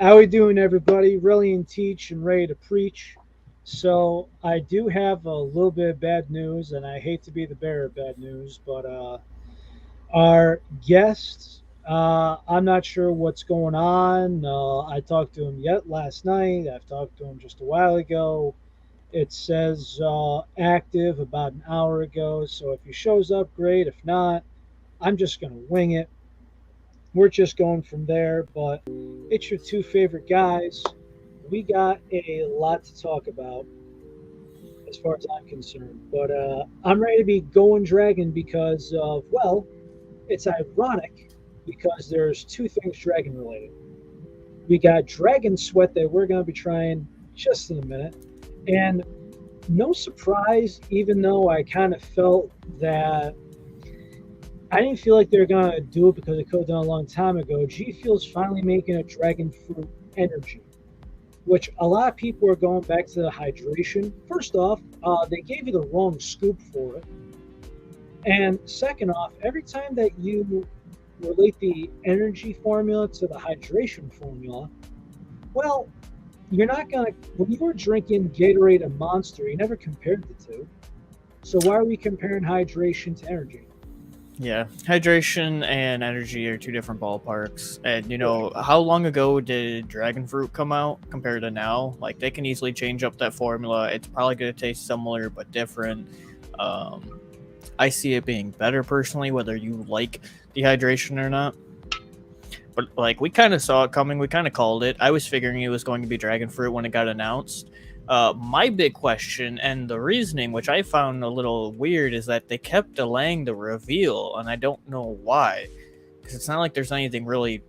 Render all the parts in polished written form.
How we doing, everybody? Relly and Teach and ready to preach. So I do have a little bit of bad news, and I hate to be the bearer of bad news, but our guest, I'm not sure what's going on. I talked to him yet last night. I've talked to him just a while ago. It says active about an hour ago. So if he shows up, great. If not, I'm just going to wing it. We're just going from there. But it's your two favorite guys. We got a lot to talk about as far as I'm concerned. But I'm ready to be going dragon because of, well, it's ironic because there's two things dragon related. We got dragon sweat that we're going to be trying just in a minute. And no surprise, even though I kind of felt that I didn't feel like they were going to do it because it could have done a long time ago. GFuel's finally making a dragon fruit energy, which a lot of people are going back to the hydration. First off, they gave you the wrong scoop for it. And second off, every time that you relate the energy formula to the hydration formula, well, you're not going to, when you were drinking Gatorade and Monster, you never compared the two. So why are we comparing hydration to energy? Yeah, hydration and energy are two different ballparks. And, how long ago did dragon fruit come out compared to now? Like, they can easily change up that formula. It's probably going to taste similar but different. I see it being better personally, whether you like dehydration or not. But, like, we kind of saw it coming. We kind of called it. I was figuring it was going to be dragon fruit when it got announced. My big question and the reasoning, which I found a little weird, is that they kept delaying the reveal, and I don't know why. Because it's not like there's anything really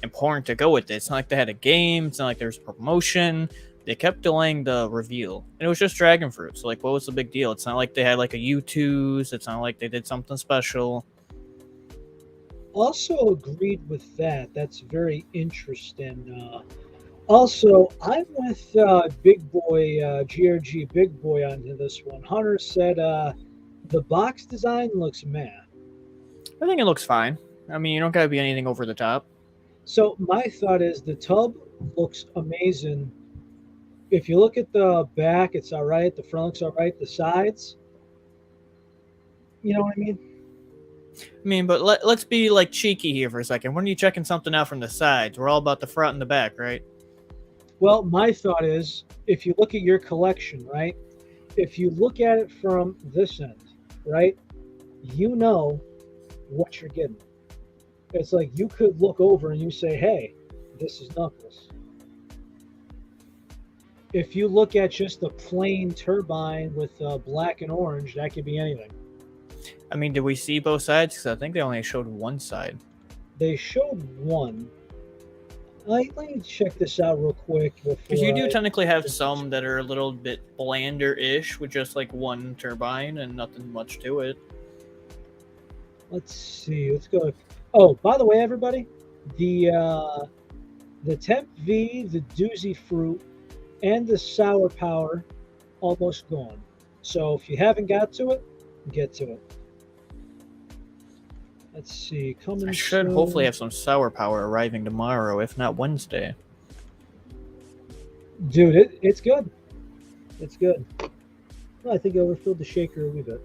important to go with it. It's not like they had a game. It's not like there's promotion. They kept delaying the reveal, and it was just dragon fruit. So, like, what was the big deal? It's not like they had, like, a U2s. It's not like they did something special. Also agreed with that. That's very interesting. Also, I'm with Big Boy, GRG Big Boy onto this one. Hunter said the box design looks meh. I think it looks fine. I mean, you don't gotta be anything over the top. So my thought is the tub looks amazing. If you look at the back, it's all right. The front looks all right. The sides, you know what I mean? I mean, but let's be, like, cheeky here for a second. When are you checking something out from the sides? We're all about the front and the back, right? Well, my thought is if you look at your collection, right? If you look at it from this end, right? You know what you're getting. It's like you could look over and you say, hey, this is Knuckles. If you look at just the plain turbine with black and orange, that could be anything. I mean, did we see both sides? Because I think they only showed one side. They showed one. Let me check this out real quick. Because you do technically have some that are a little bit blander-ish with just, like, one turbine and nothing much to it. Let's see. Let's go. Oh, by the way, everybody, the Temp V, the Doozy Fruit, and the Sour Power almost gone. So if you haven't got to it, get to it. Let's see. I should hopefully have some sour power arriving tomorrow, if not Wednesday. Dude, it's good. It's good. Well, I think I overfilled the shaker a wee bit.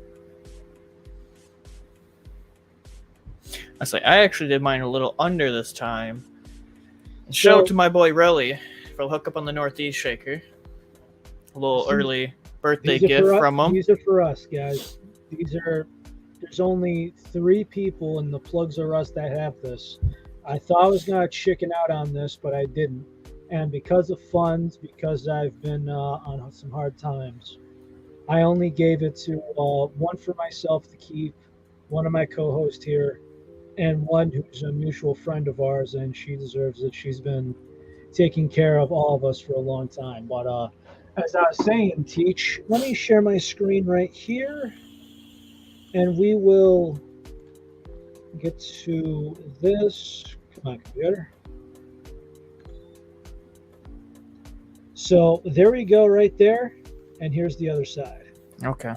I actually did mine a little under this time. Shout out to my boy Relly for the hookup on the Northeast shaker. A little early birthday gift from him. These are for us, guys. There's only 3 people in the Plugs Are Us that have this. I thought I was going to chicken out on this, but I didn't. And because of funds, because I've been on some hard times, I only gave it to one for myself to keep, one of my co-hosts here, and one who's a mutual friend of ours, and she deserves it. She's been taking care of all of us for a long time. But as I was saying, Teach, let me share my screen right here. And we will get to this. Come on, computer. So there we go right there. And here's the other side. Okay.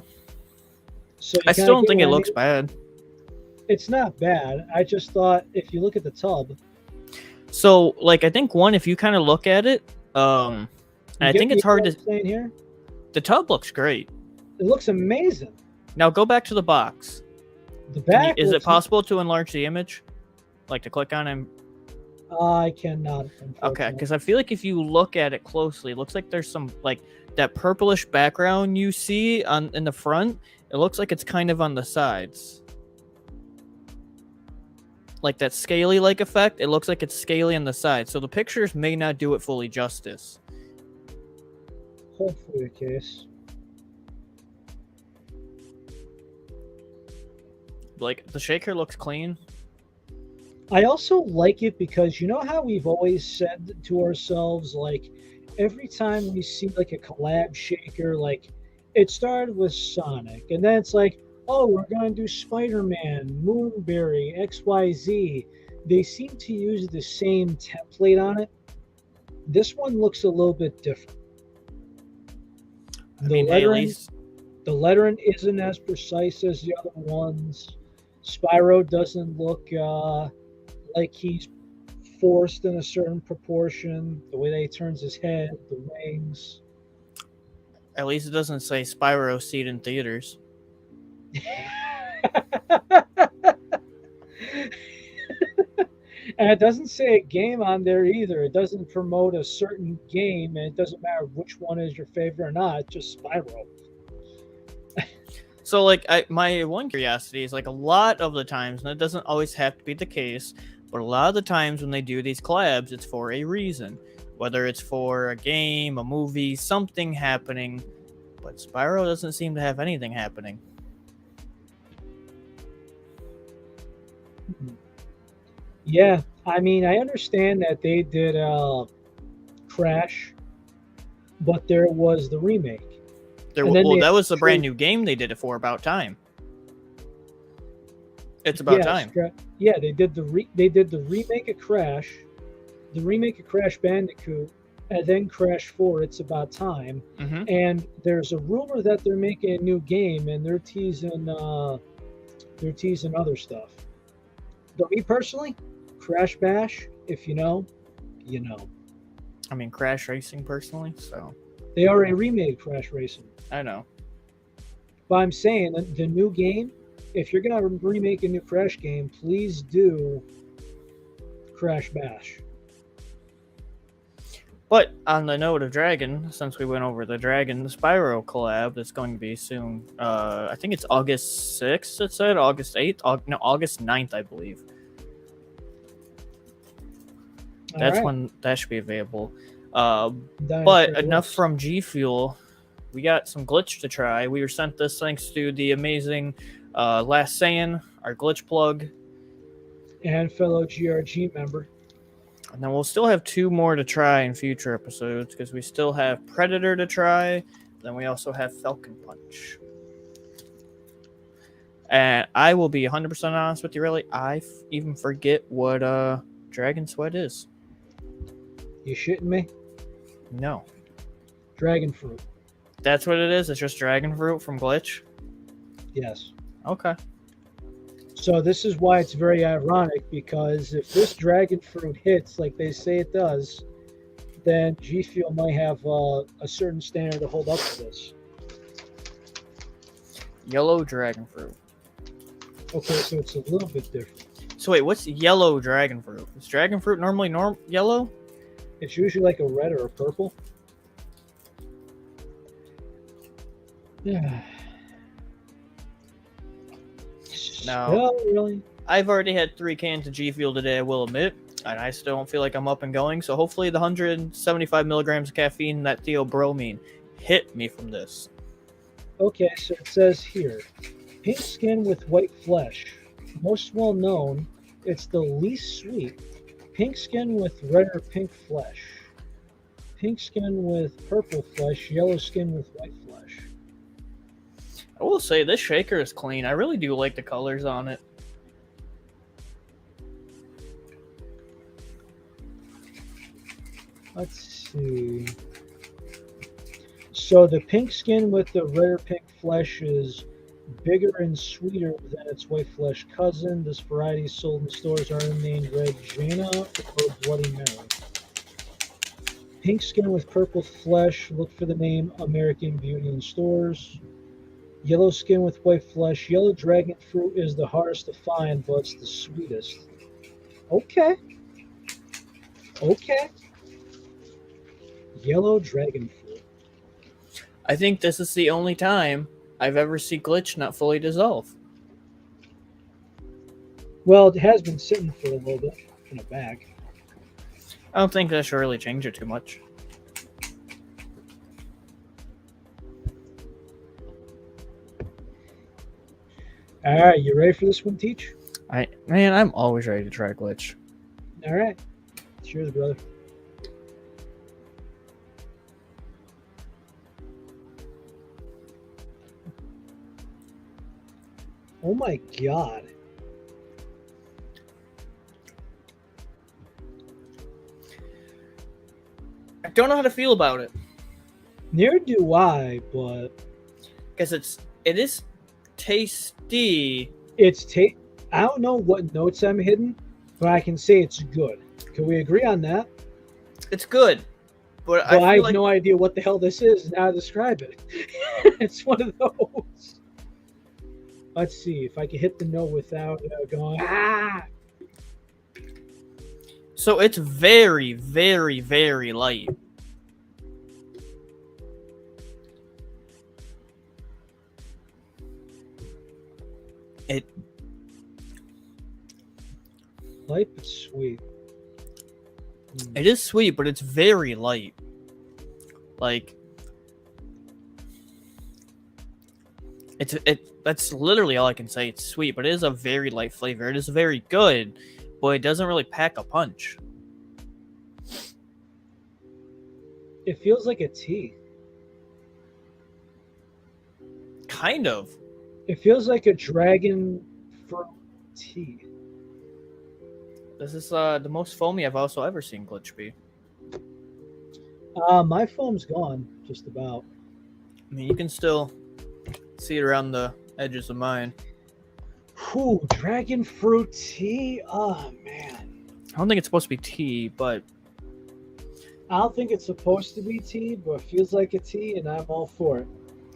So I still don't think it looks bad. It's not bad. I just thought if you look at the tub. So, like, I think one, if you kind of look at it, and I think it's hard to. Saying here, the tub looks great. it looks amazing. Now go back to the box. The back. Is it possible to enlarge the image, like to click on it? I cannot. Okay, because I feel like if you look at it closely, it looks like there's some like that purplish background you see in the front. It looks like it's kind of on the sides, like that scaly like effect. It looks like it's scaly on the side, so the pictures may not do it fully justice. Hopefully the case. Like the shaker looks clean. I also like it because you know how we've always said to ourselves, like, every time we see like a collab shaker, like it started with Sonic, and then it's like, oh, we're gonna do Spider-Man, Moonberry, XYZ. They seem to use the same template on it. This one looks a little bit different. The lettering isn't as precise as the other ones. Spyro doesn't look like he's forced in a certain proportion. The way that he turns his head, the wings. At least it doesn't say Spyro seat in theaters. And it doesn't say a game on there either. It doesn't promote a certain game, and it doesn't matter which one is your favorite or not. It's just Spyro. So, like, my one curiosity is, like, a lot of the times, and it doesn't always have to be the case, but a lot of the times when they do these collabs, it's for a reason. Whether it's for a game, a movie, something happening, but Spyro doesn't seem to have anything happening. Yeah, I mean, I understand that they did Crash, but there was the remake. That was the brand new game they did it for. About time. It's about time. Yeah, they did the remake of Crash, the remake of Crash Bandicoot, and then Crash 4. It's about time. Mm-hmm. And there's a rumor that they're making a new game, and they're teasing other stuff. But me personally, Crash Bash, if you know, you know. I mean, Crash Racing personally, so. They already remade Crash Racing. I know. But I'm saying that the new game, if you're going to remake a new Crash game, please do Crash Bash. But on the note of Dragon, since we went over the Dragon Spyro collab that's going to be soon, I think it's August 6th, it said, August 8th? August 9th, I believe. That's when that should be available. But enough from GFuel. We got some glitch to try. We were sent this thanks to the amazing Last Saiyan, our glitch plug. And fellow GRG member. And then we'll still have 2 more to try in future episodes because we still have Predator to try. Then we also have Falcon Punch. And I will be 100% honest with you, Relly. I even forget what Dragon Sweat is. You shitting me? No. Dragon fruit. That's what it is? It's just dragon fruit from Glitch? Yes. Okay. So this is why it's very ironic, because if this dragon fruit hits like they say it does, then GFuel might have a certain standard to hold up to this. Yellow dragon fruit. Okay, so it's a little bit different. So wait, what's yellow dragon fruit? Is dragon fruit normally yellow? It's usually like a red or a purple. Yeah. No. Really? I've already had 3 cans of GFuel today, I will admit, and I still don't feel like I'm up and going, so hopefully the 175 milligrams of caffeine and that theobromine hit me from this. Okay, so it says here, pink skin with white flesh. Most well known, it's the least sweet. Pink skin with red or pink flesh. Pink skin with purple flesh. Yellow skin with white flesh. I will say this shaker is clean. I really do like the colors on it. Let's see. So the pink skin with the red or pink flesh is Bigger and sweeter than its white flesh cousin. This variety is sold in stores are named Red Jana or Bloody Mary. Pink skin with purple flesh. Look for the name American Beauty in stores. Yellow skin with white flesh. Yellow dragon fruit is the hardest to find, but it's the sweetest. Okay. Okay. Yellow dragon fruit. I think this is the only time I've ever seen glitch not fully dissolve. Well, it has been sitting for a little bit in a bag. I don't think that should really change it too much. All right, you ready for this one, Teach? I'm always ready to try glitch. All right. Cheers, brother. Oh my god. I don't know how to feel about it. Neither do I, but because it is tasty. I don't know what notes I'm hitting, but I can say it's good. Can we agree on that? It's good, but I have no idea what the hell this is and how to describe it. It's one of those. Let's see if I can hit the note without going ah. So it's very, very, very light. Light but sweet. It is sweet, but it's very light. Like that's literally all I can say. It's sweet, but it is a very light flavor. It is very good, but it doesn't really pack a punch. It feels like a tea. Kind of. It feels like a dragon fruit tea. This is the most foamy I've also ever seen glitch be. My foam's gone, just about. I mean, you can still see it around the edges of mine. Whew, dragon fruit tea? Oh, man. I don't think it's supposed to be tea, but... I don't think it's supposed to be tea, but it feels like a tea, and I'm all for it.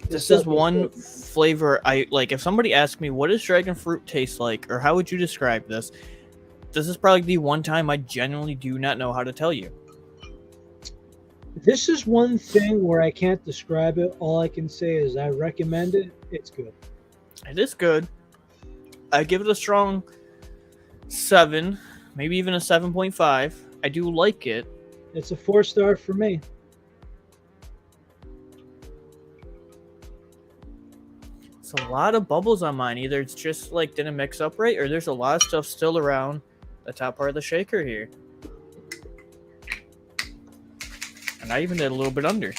This is one flavor I like. If somebody asked me, what does dragon fruit taste like, or how would you describe this? This is probably the one time I genuinely do not know how to tell you. This is one thing where I can't describe it. All I can say is I recommend it. It's good. It is good. I give it a strong 7, maybe even a 7.5. I do like it. It's a 4-star for me. It's a lot of bubbles on mine. Either it's just like didn't mix up right, or there's a lot of stuff still around the top part of the shaker here. And I even did a little bit under.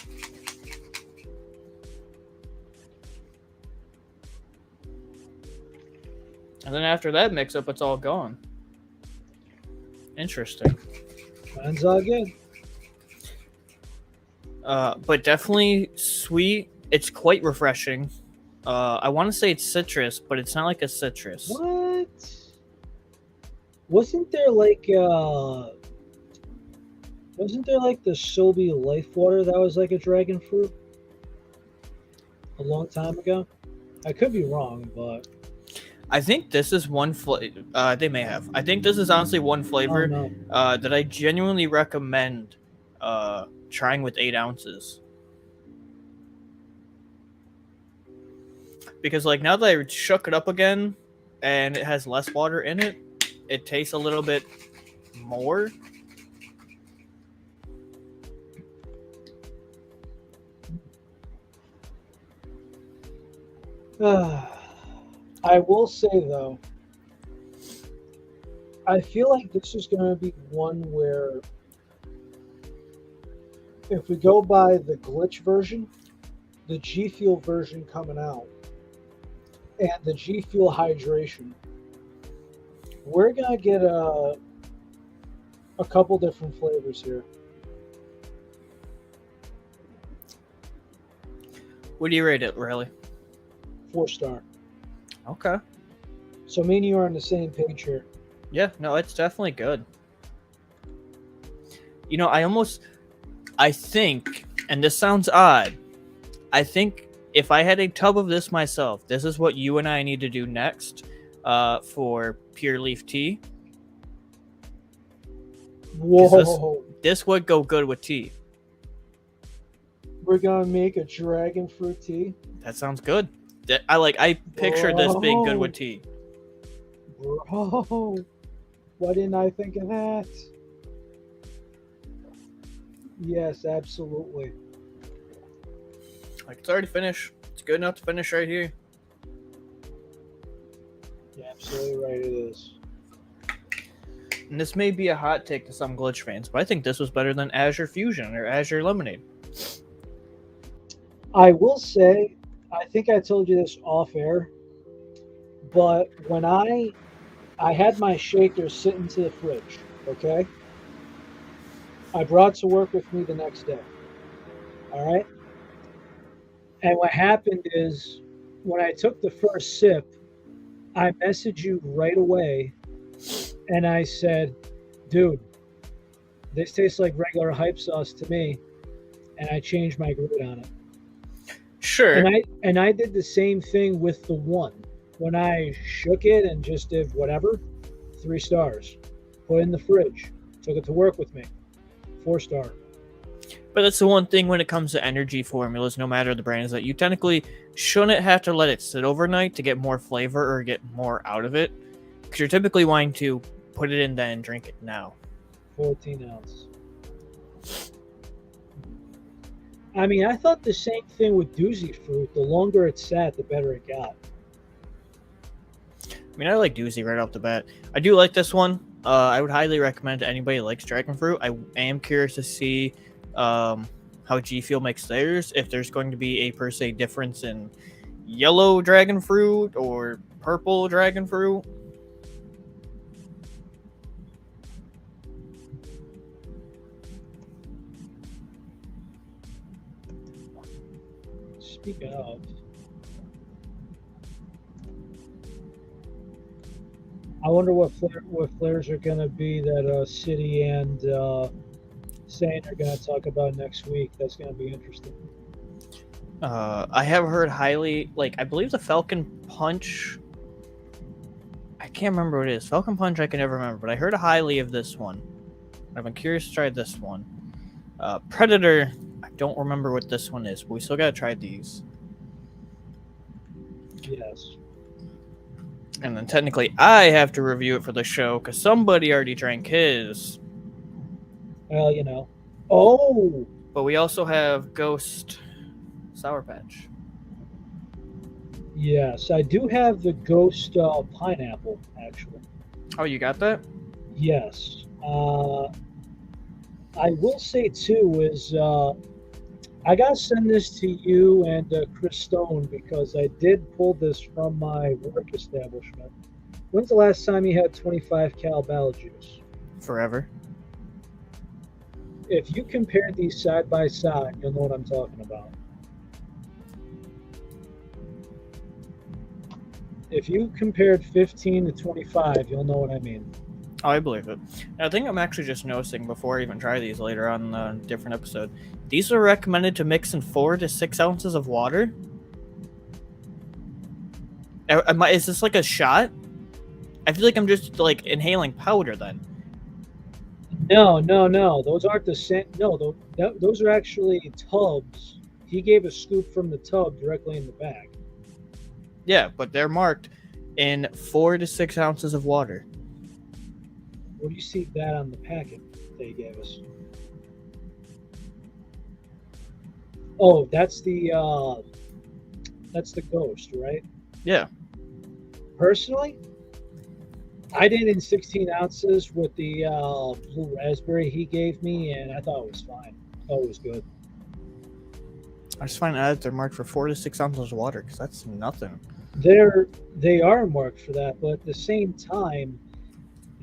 And then after that mix up, it's all gone. Interesting. Mine's all good. But definitely sweet. It's quite refreshing. I want to say it's citrus, but it's not like a citrus. What? Wasn't there like the Sobe Life Water that was like a dragon fruit a long time ago? I could be wrong, but I think this is one flavor. They may have. I think this is honestly one flavor that I genuinely recommend trying with 8 ounces. Because like now that I shook it up again and it has less water in it, it tastes a little bit more. I will say though, I feel like this is going to be one where if we go by the glitch version, the GFuel version coming out, and the GFuel hydration, we're going to get a couple different flavors here. What do you rate it, Relly? 4-star. Okay. So me and you are on the same page here. Yeah, no, it's definitely good. You know, I think, and this sounds odd, I think if I had a tub of this myself, this is what you and I need to do next for pure leaf tea. Whoa. This would go good with tea. We're going to make a dragon fruit tea. That sounds good. I picture this being good with tea. Bro, why didn't I think of that? Yes, absolutely. Like, it's already finished. It's good enough to finish right here. You're absolutely right, it is. And this may be a hot take to some Glitch fans, but I think this was better than Azure Fusion or Azure Lemonade. I will say, I think I told you this off air, but when I had my shaker sitting to the fridge, okay? I brought to work with me the next day. All right? And what happened is when I took the first sip, I messaged you right away and I said, dude, this tastes like regular hype sauce to me. And I changed my grade on it. Sure. And I did the same thing with the one. When I shook it and just did whatever, 3 stars. Put it in the fridge. Took it to work with me. 4-star. But that's the one thing when it comes to energy formulas, no matter the brand, is that you technically shouldn't have to let it sit overnight to get more flavor or get more out of it. Because you're typically wanting to put it in then and drink it now. 14 ounce. I mean, I thought the same thing with Doozy Fruit. The longer it sat, the better it got. I mean, I like Doozy right off the bat. I do like this one. I would highly recommend to anybody who likes dragon fruit. I am curious to see how GFuel makes theirs. If there's going to be a per se difference in yellow dragon fruit or purple dragon fruit. Speaking of, I wonder what flares are going to be that City and Saint are going to talk about next week. That's going to be interesting. I have heard highly, like, I believe the Falcon Punch. I can't remember what it is. Falcon Punch, I can never remember, but I heard highly of this one. I've been curious to try this one. Predator, I don't remember what this one is, but we still gotta try these. Yes. And then technically, I have to review it for the show because somebody already drank his. Well, you know. Oh! But we also have Ghost Sour Patch. Yes, I do have the Ghost Pineapple, actually. Oh, you got that? Yes. I will say, too, is I got to send this to you and Chris Stone because I did pull this from my work establishment. When's the last time you had 25 cal Battle Juice? Forever. If you compare these side by side, you'll know what I'm talking about. If you compared 15 to 25, you'll know what I mean. Oh, I believe it. I think I'm actually just noticing before I even try these later on a different episode. These are recommended to mix in 4 to 6 ounces of water. Is this like a shot? I feel like I'm just like inhaling powder then. No. Those aren't the same. No, those are actually tubs. He gave a scoop from the tub directly in the bag. Yeah, but they're marked in 4 to 6 ounces of water. Where do you see that on the packet that he gave us? Oh, that's the Ghost, right? Yeah. Personally, I did it in 16 ounces with the blue raspberry he gave me, and I thought it was fine. I thought it was good. I just find that they're marked for 4 to 6 ounces of water because that's nothing. They are marked for that, but at the same time,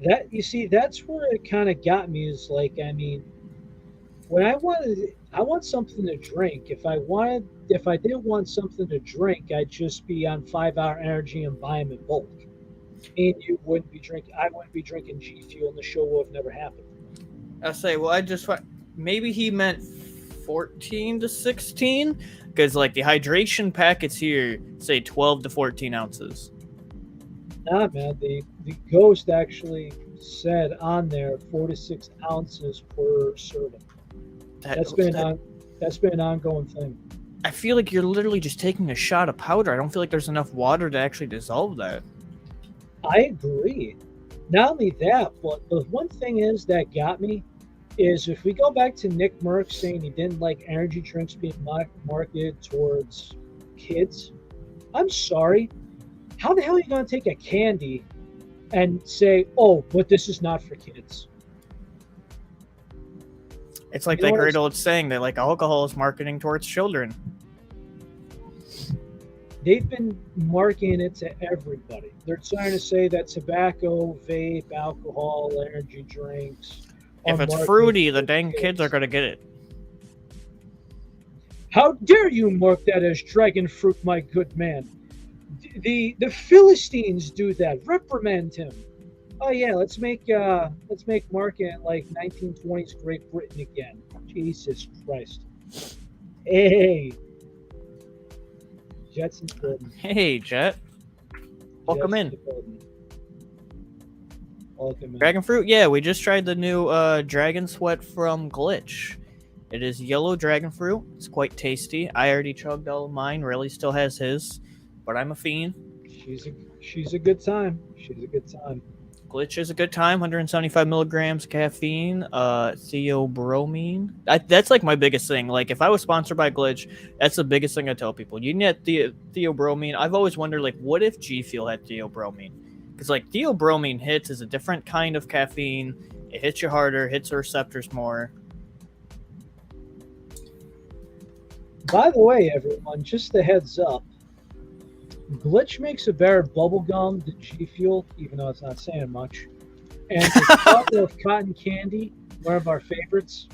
that you see, that's where it kind of got me. Is like, I mean, when I want something to drink. If I didn't want something to drink, I'd just be on 5 Hour Energy and buy them in bulk. And you wouldn't be drinking. I wouldn't be drinking G Fuel, and the show would have never happened. I say, well, maybe he meant 14 to 16, because like the hydration packets here say 12 to 14 ounces. Nah, man. The Ghost actually said on there 4 to 6 ounces per serving. That's been an ongoing thing. I feel like you're literally just taking a shot of powder. I don't feel like there's enough water to actually dissolve that. I agree. Not only that, but the one thing is that got me is if we go back to Nick Merck saying he didn't like energy drinks being marketed towards kids, I'm sorry. How the hell are you going to take a candy and say, oh, but this is not for kids? It's like that great old saying that like alcohol is marketing towards children. They've been marketing it to everybody. They're trying to say that tobacco, vape, alcohol, energy drinks. If it's fruity, the dang kids are going to get it. How dare you mark that as dragon fruit, my good man? The Philistines do that. Reprimand him. Oh yeah, let's make marketing it like 1920s Great Britain again. Jesus Christ. Hey. Jetson's building. Hey, Jet. Welcome in. Welcome in. Dragon fruit? Yeah, we just tried the new dragon sweat from Glitch. It is yellow dragon fruit. It's quite tasty. I already chugged all of mine. Relly still has his, but I'm a fiend. She's a good time. She's a good time. Glitch is a good time. 175 milligrams caffeine. Theobromine. That's like my biggest thing. Like if I was sponsored by Glitch, that's the biggest thing I tell people. You need theobromine. I've always wondered like, what if GFuel had theobromine? Because like theobromine hits is a different kind of caffeine. It hits you harder, hits the receptors more. By the way, everyone, just a heads up. Glitch makes a better bubblegum than GFuel, even though it's not saying much. And the tub of cotton candy, one of our favorites,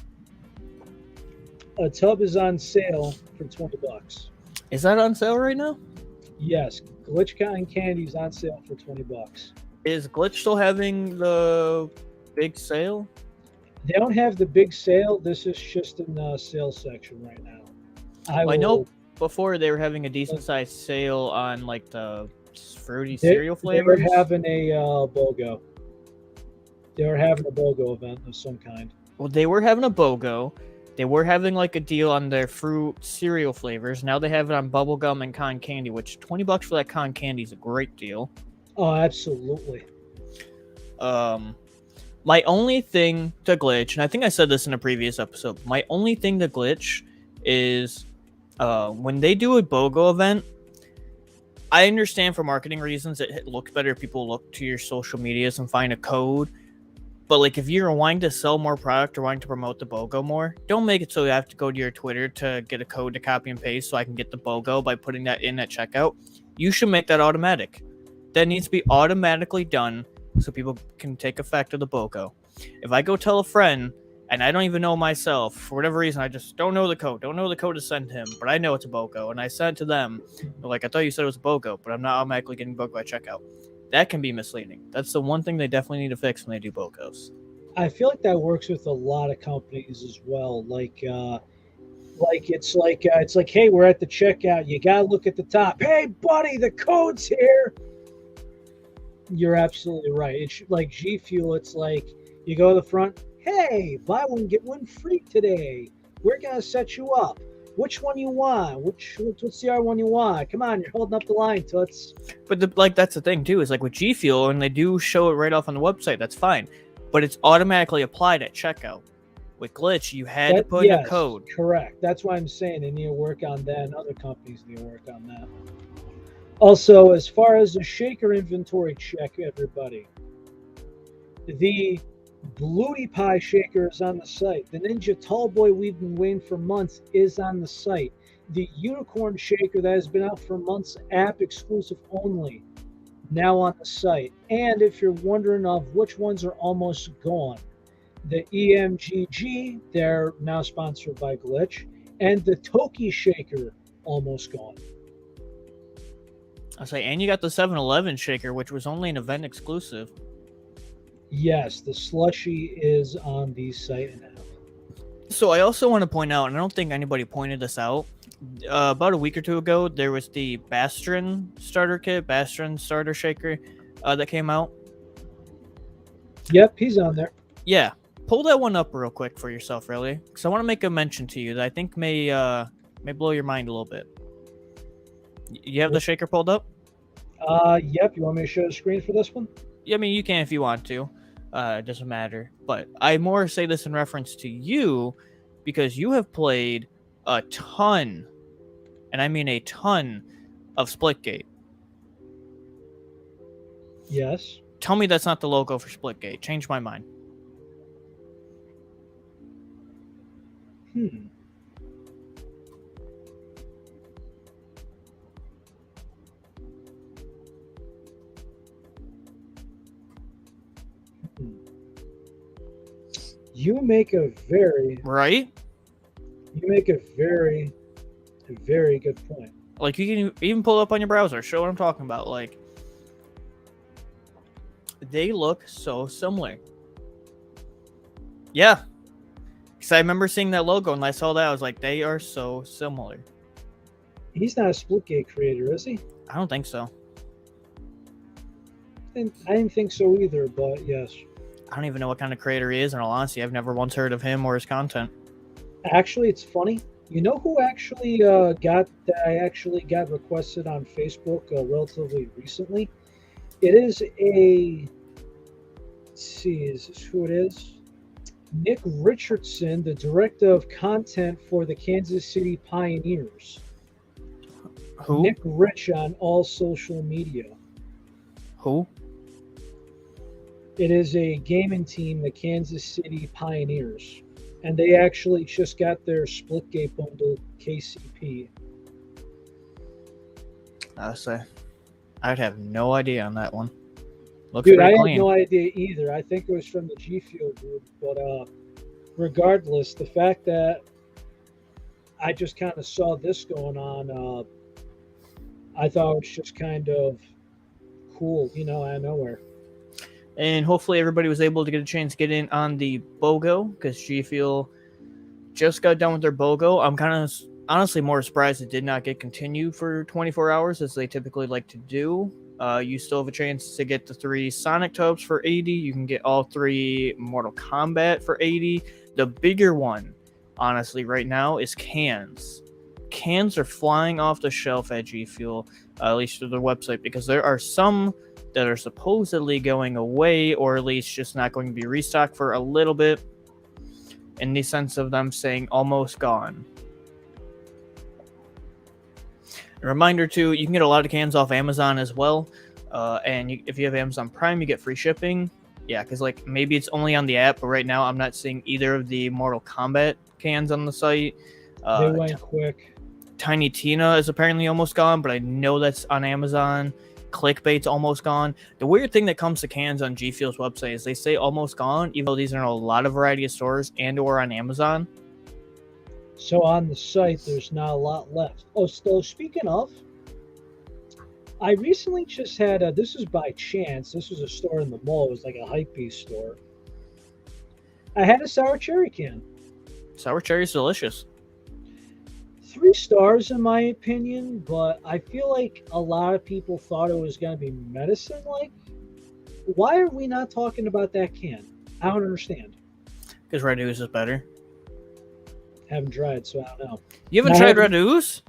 a tub is on sale for $20. Is that on sale right now? Yes, Glitch cotton candy is on sale for $20. Is Glitch still having the big sale? They don't have the big sale. This is just in the sales section right now. I know before they were having a decent sized sale on like the fruity cereal flavors. They were having a BOGO. They were having a BOGO event of some kind. Well, they were having a BOGO. They were having like a deal on their fruit cereal flavors. Now they have it on bubblegum and cotton candy, which $20 for that cotton candy is a great deal. Oh, absolutely. My only thing to Glitch, and I think I said this in a previous episode, my only thing to Glitch is when they do a BOGO event, I understand for marketing reasons it looks better if people look to your social medias and find a code. But like if you're wanting to sell more product or wanting to promote the BOGO more, don't make it so you have to go to your Twitter to get a code to copy and paste so I can get the BOGO by putting that in at checkout. You should make that automatic. That needs to be automatically done so people can take effect of the BOGO. If I go tell a friend and I don't even know myself, for whatever reason, I just don't know the code to send him, but I know it's a BOGO, and I sent it to them, they're like, I thought you said it was a BOGO, but I'm not automatically getting BOGO at checkout. That can be misleading. That's the one thing they definitely need to fix when they do BOGOs. I feel like that works with a lot of companies as well. It's like, hey, we're at the checkout. You gotta look at the top. Hey, buddy, the code's here. You're absolutely right. It's like GFuel. It's like you go to the front. Hey, buy one get one free today. We're gonna set you up. Which one you want? What's the other one you want? Come on, you're holding up the line, toots. But that's the thing too. Is like with GFuel, and they do show it right off on the website. That's fine, but it's automatically applied at checkout. With Glitch, you had to put in a code. Correct. That's why I'm saying they need to work on that, and other companies need to work on that. Also, as far as the shaker inventory check, everybody, the Bluey Pie shaker is on the site. The Ninja Tallboy we've been waiting for months is on the site. The Unicorn shaker that has been out for months, app exclusive only, now on the site. And if you're wondering of which ones are almost gone, The EMGG, they're now sponsored by Glitch, and the Toki Shaker almost gone. I say, and you got the 7-Eleven shaker, which was only an event exclusive. Yes, the slushy is on the site now. So I also want to point out, and I don't think anybody pointed this out. About a week or two ago, there was the Bastion starter kit, Bastion starter shaker that came out. Yep, he's on there. Yeah, pull that one up real quick for yourself, really, because I want to make a mention to you that I think may blow your mind a little bit. You have the shaker pulled up? Yep. You want me to show the screen for this one? Yeah, I mean, you can if you want to. It doesn't matter. But I more say this in reference to you because you have played a ton, and I mean a ton, of Splitgate. Yes. Tell me that's not the logo for Splitgate. Change my mind. Hmm. You make a very Right? You make a very good point. Like, you can even pull it up on your browser. Show what I'm talking about. Like, they look so similar. Yeah. Because I remember seeing that logo, and I saw that. I was like, they are so similar. He's not a Splitgate creator, is he? I don't think so. And I didn't think so either, but yes. I don't even know what kind of creator he is, in all honesty. I've never once heard of him or his content. Actually, it's funny. You know who actually I actually got requested on Facebook relatively recently? It is a. Let's see, is this who it is? Nick Richardson, the director of content for the Kansas City Pioneers. Who? Nick Rich on all social media. Who? It is a gaming team, the Kansas City Pioneers. And they actually just got their Splitgate bundle KCP. I say, I'd have no idea on that one. Looks Dude, I pretty had clean. no idea either. I think it was from the GFuel group. But regardless, the fact that I just kind of saw this going on, I thought it was just kind of cool, out of nowhere. And hopefully everybody was able to get a chance to get in on the BOGO, because GFuel just got done with their BOGO. I'm kind of honestly more surprised it did not get continued for 24 hours as they typically like to do. You still have a chance to get the 3 Sonic Tubs for 80. You can get all 3 Mortal Kombat for 80. The bigger one, honestly, right now is cans. Cans are flying off the shelf at GFuel, at least through their website, because there are some that are supposedly going away, or at least just not going to be restocked for a little bit, in the sense of them saying almost gone. A reminder too, you can get a lot of cans off Amazon as well, and if you have Amazon Prime, you get free shipping. Yeah, because like maybe it's only on the app, but right now I'm not seeing either of the Mortal Kombat cans on the site. They went quick. Tiny Tina is apparently almost gone, but I know that's on Amazon. Clickbait's almost gone. The weird thing that comes to cans on GFuel's website is they say almost gone, even though these are in a lot of variety of stores and or on Amazon. So on the site, there's not a lot left. Oh, so speaking of, I recently just had this is by chance. This was a store in the mall. It was like a Hypebeast store. I had a sour cherry can. Sour cherry's delicious. 3 stars in my opinion, but I feel like a lot of people thought it was going to be medicine-like. Why are we not talking about that can? I don't understand. Because Red Ooze is better. Haven't tried, so I don't know. You haven't tried Red Ooze?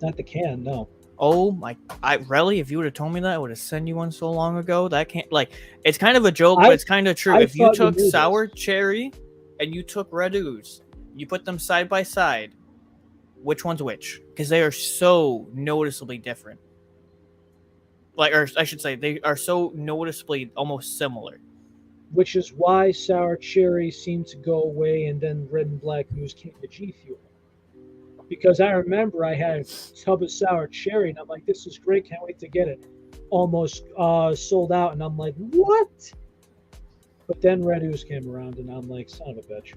Not the can, no. Oh my! Relly, if you would have told me that, I would have sent you one so long ago. That can't it's kind of a joke, but it's kind of true. If you took sour cherry and you took Red Ooze, you put them side by side, which one's which? Because they are so noticeably different. Or I should say, they are so noticeably almost similar. Which is why sour cherry seemed to go away, and then red and black ooze came to GFuel. Because I remember I had a tub of sour cherry, and I'm like, this is great, can't wait to get it. Almost sold out, and I'm like, what? But then Red Ooze came around, and I'm like, son of a bitch.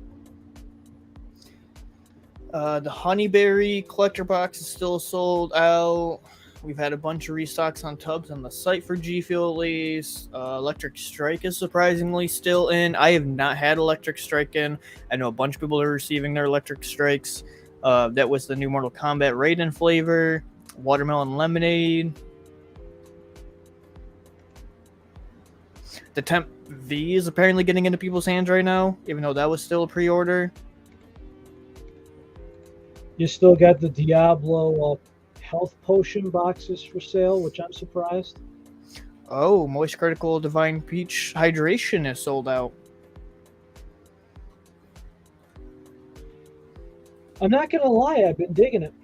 The Honeyberry collector box is still sold out. We've had a bunch of restocks on tubs on the site for GFuel at least. Electric Strike is surprisingly still in. I have not had Electric Strike in. I know a bunch of people are receiving their Electric Strikes. That was the new Mortal Kombat Raiden flavor. Watermelon Lemonade. The Temp V is apparently getting into people's hands right now, even though that was still a pre-order. You still got the Diablo health potion boxes for sale, which I'm surprised. Oh, Moist Critical Divine Peach Hydration is sold out. I'm not going to lie, I've been digging it.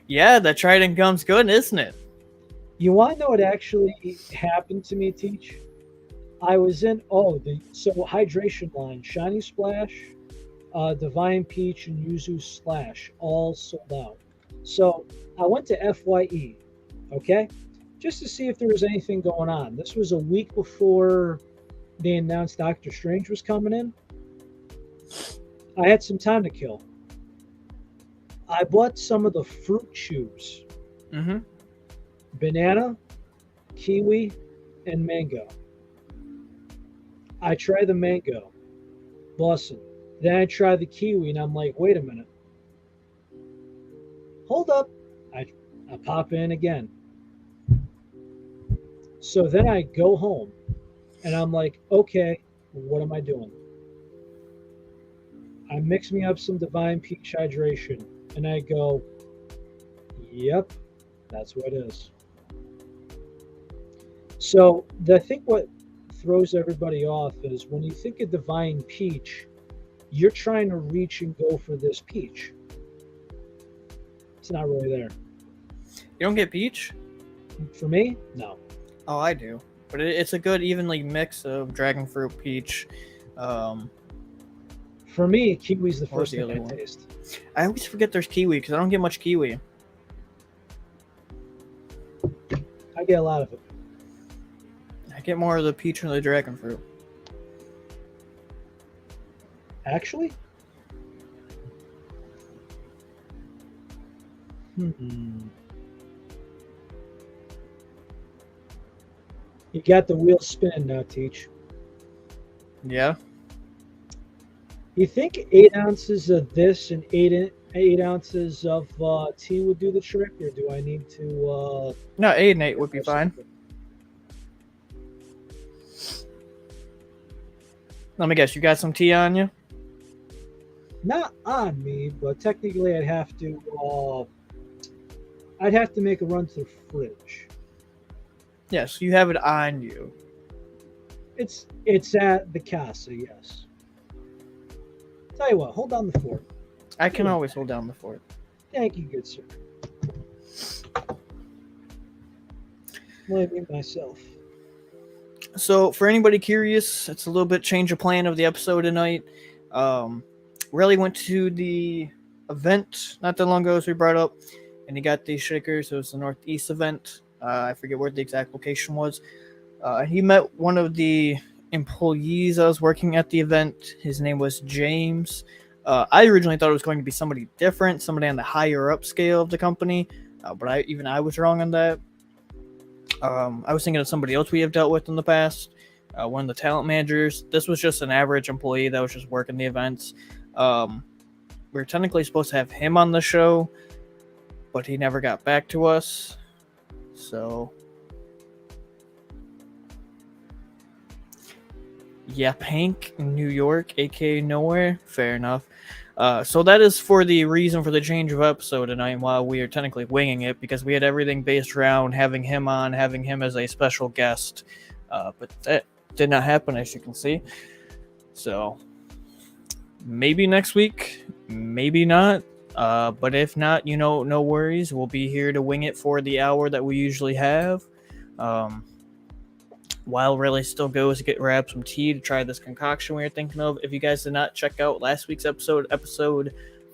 Yeah, that Trident gum's good, isn't it? You want to know what actually happened to me, Teach? I was in, hydration line, Shiny Splash, Divine Peach, and Yuzu Slash, all sold out. So I went to FYE, okay, just to see if there was anything going on. This was a week before they announced Doctor Strange was coming in. I had some time to kill. I bought some of the fruit chews. Mm-hmm. Banana, kiwi, and mango. I tried the mango. Bussin'. Then I tried the kiwi, and I'm like, wait a minute. Hold up. I pop in again. So then I go home, and I'm like, okay, what am I doing? I mix me up some Divine Peach Hydration, and I go, yep, that's what it is. So I think what throws everybody off is when you think of Divine Peach, you're trying to reach and go for this peach. It's not really there. You don't get peach? For me, no. Oh, I do. But it's a good evenly mix of dragon fruit, peach. For me, kiwi's the first thing I taste. I always forget there's kiwi because I don't get much kiwi. I get a lot of it. I get more of the peach and the dragon fruit. Actually? You got the wheel spinning now, Teach. Yeah. You think 8 ounces of this and 8 ounces of tea would do the trick, or do I need to... No, 8 and 8 would be fine. Let me guess, you got some tea on you? Not on me, but technically I'd have to make a run to the fridge. Yes, you have it on you. It's at the casa, yes. Tell you what, hold down the fort. I can always hold down the fort. Thank you, good sir. Blaming myself. So, for anybody curious, it's a little bit change of plan of the episode tonight. Relly went to the event not that long ago, as we brought up, and he got these shakers. It was the Northeast event. I forget where the exact location was. He met one of the employees that was working at the event. His name was James. I originally thought it was going to be somebody different, somebody on the higher up scale of the company, but I was wrong on that. I was thinking of somebody else we have dealt with in the past, one of the talent managers. This was just an average employee that was just working the events. We were technically supposed to have him on the show, but he never got back to us. So, yeah, Hank, New York, aka Nowhere. Fair enough. So that is for the reason for the change of episode tonight, while we are technically winging it, because we had everything based around having him on, having him as a special guest. But that did not happen, as you can see. So maybe next week, maybe not. But if not, no worries. We'll be here to wing it for the hour that we usually have. While Relly still goes to grab some tea to try this concoction we were thinking of. If you guys did not check out last week's episode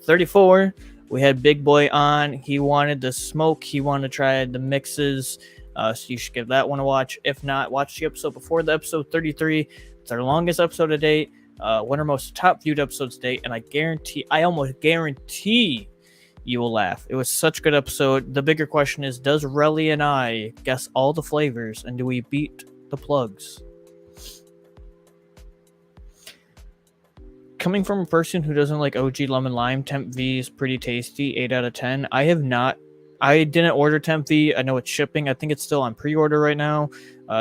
34, we had Big Boy on. He wanted to smoke. He wanted to try the mixes. So you should give that one a watch. If not, watch the episode before the episode 33. It's our longest episode to date, one of our most top viewed episodes to date, and I almost guarantee you will laugh. It was such a good episode. The bigger question is, does Relly and I guess all the flavors, and do we beat the plugs? Coming from a person who doesn't like OG lemon lime, Temp V is pretty tasty, 8 out of 10. I didn't order Temp V. I know it's shipping. I think it's still on pre-order right now,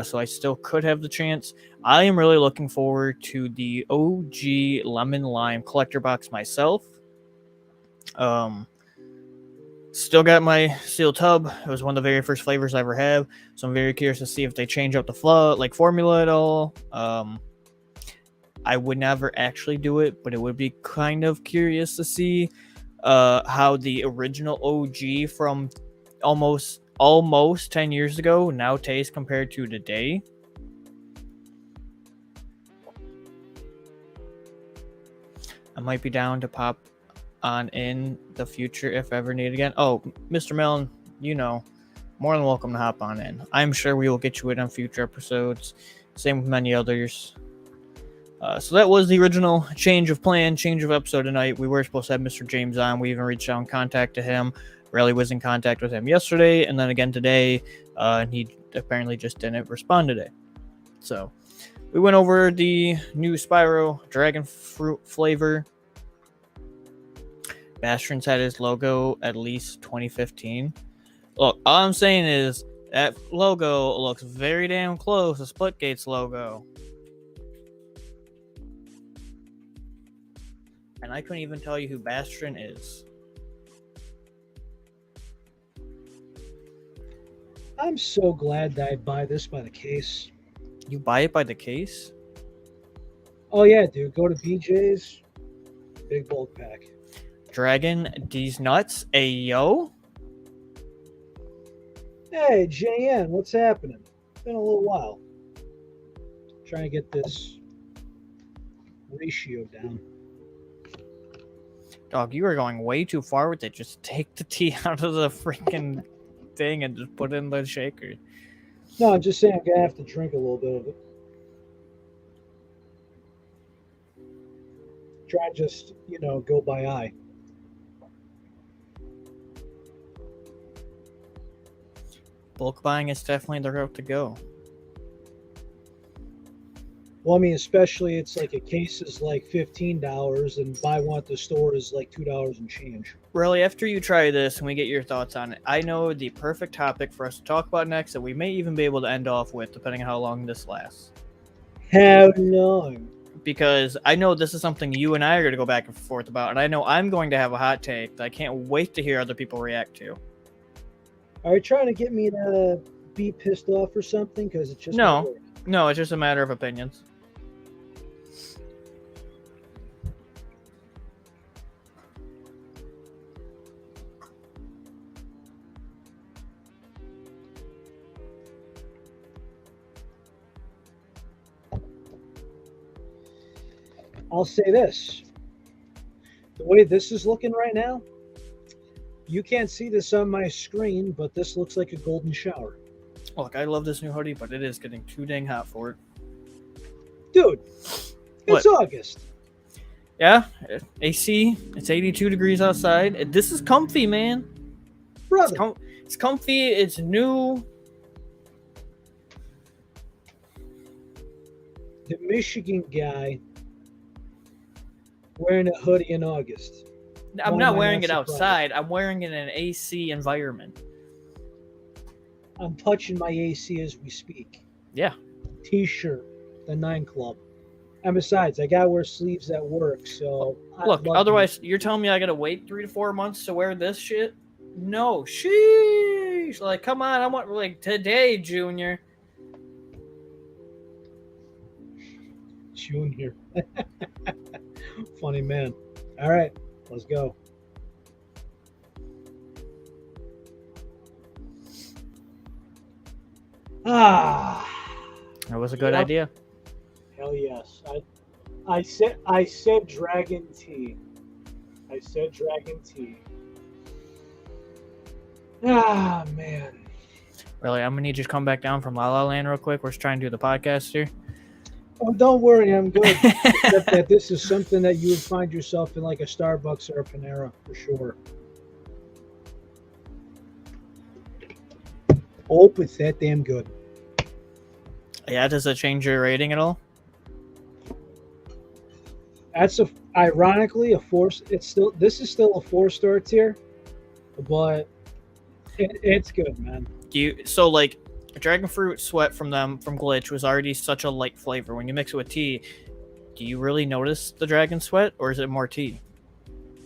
so I still could have the chance. I am really looking forward to the OG lemon lime collector box myself. Still got my sealed tub. It was one of the very first flavors I ever have, so I'm very curious to see if they change up the formula at all. I would never actually do it, but it would be kind of curious to see how the original OG from almost 10 years ago now tastes compared to today. I might be down to pop on in the future if ever needed again. Oh, Mr. Mellon, more than welcome to hop on in. I'm sure we will get you in on future episodes. Same with many others. So that was the original change of plan, change of episode tonight. We were supposed to have Mr. James on. We even reached out and contacted him. Relly was in contact with him yesterday, and then again today. And he apparently just didn't respond today. So we went over the new Spyro dragon fruit flavor. Bastion's had his logo at least 2015. Look, all I'm saying is that logo looks very damn close to Splitgate's logo. And I couldn't even tell you who Bastion is. I'm so glad that I buy this by the case. You buy it by the case? Oh yeah, dude. Go to BJ's. Big bulk pack. Dragon D's nuts. Ayo. Hey, JN, what's happening? It's been a little while. Trying to get this ratio down. Dog, you are going way too far with it. Just take the tea out of the freaking thing and just put it in the shaker. No, I'm just saying I'm gonna have to drink a little bit of it. Try and just, go by eye. Bulk buying is definitely the route to go. Well, I mean, especially it's like a case is like $15 and buy one at the store is like $2 and change. Really, after you try this and we get your thoughts on it, I know the perfect topic for us to talk about next that we may even be able to end off with, depending on how long this lasts. How long? Because I know this is something you and I are going to go back and forth about, and I know I'm going to have a hot take that I can't wait to hear other people react to. Are you trying to get me to be pissed off or something? Because it's just No, it's just a matter of opinions. I'll say this. The way this is looking right now, you can't see this on my screen, but this looks like a golden shower. Look, I love this new hoodie, but it is getting too dang hot for it. Dude, it's August. Yeah, AC, it's 82 degrees outside. This is comfy, man. Brother. It's comfy, it's new. The Michigan guy wearing a hoodie in August. I'm not wearing it outside. I'm wearing it in an AC environment. I'm touching my AC as we speak. Yeah. T-shirt, the 9 Club. And besides, I gotta wear sleeves at work, so... Look, otherwise, you're telling me I gotta wait 3 to 4 months to wear this shit? No. Sheesh. Like, come on. I want, like, today, Junior. Junior. Funny man. All right, let's go. That was a good idea. Hell yes. I said dragon tea. Ah, man. Really, I'm gonna need you to come back down from La La Land real quick. We're just trying to do the podcast here. Oh, don't worry, I'm good. Except that this is something that you would find yourself in like a Starbucks or a Panera for sure. Oh, it's that damn good. Yeah, does it change your rating at all? That's a ironically a four. It's still this is still a 4-star tier, but it's good, man. Like dragon fruit sweat from them from Glitch was already such a light flavor. When you mix it with tea, do you really notice the dragon sweat, or is it more tea?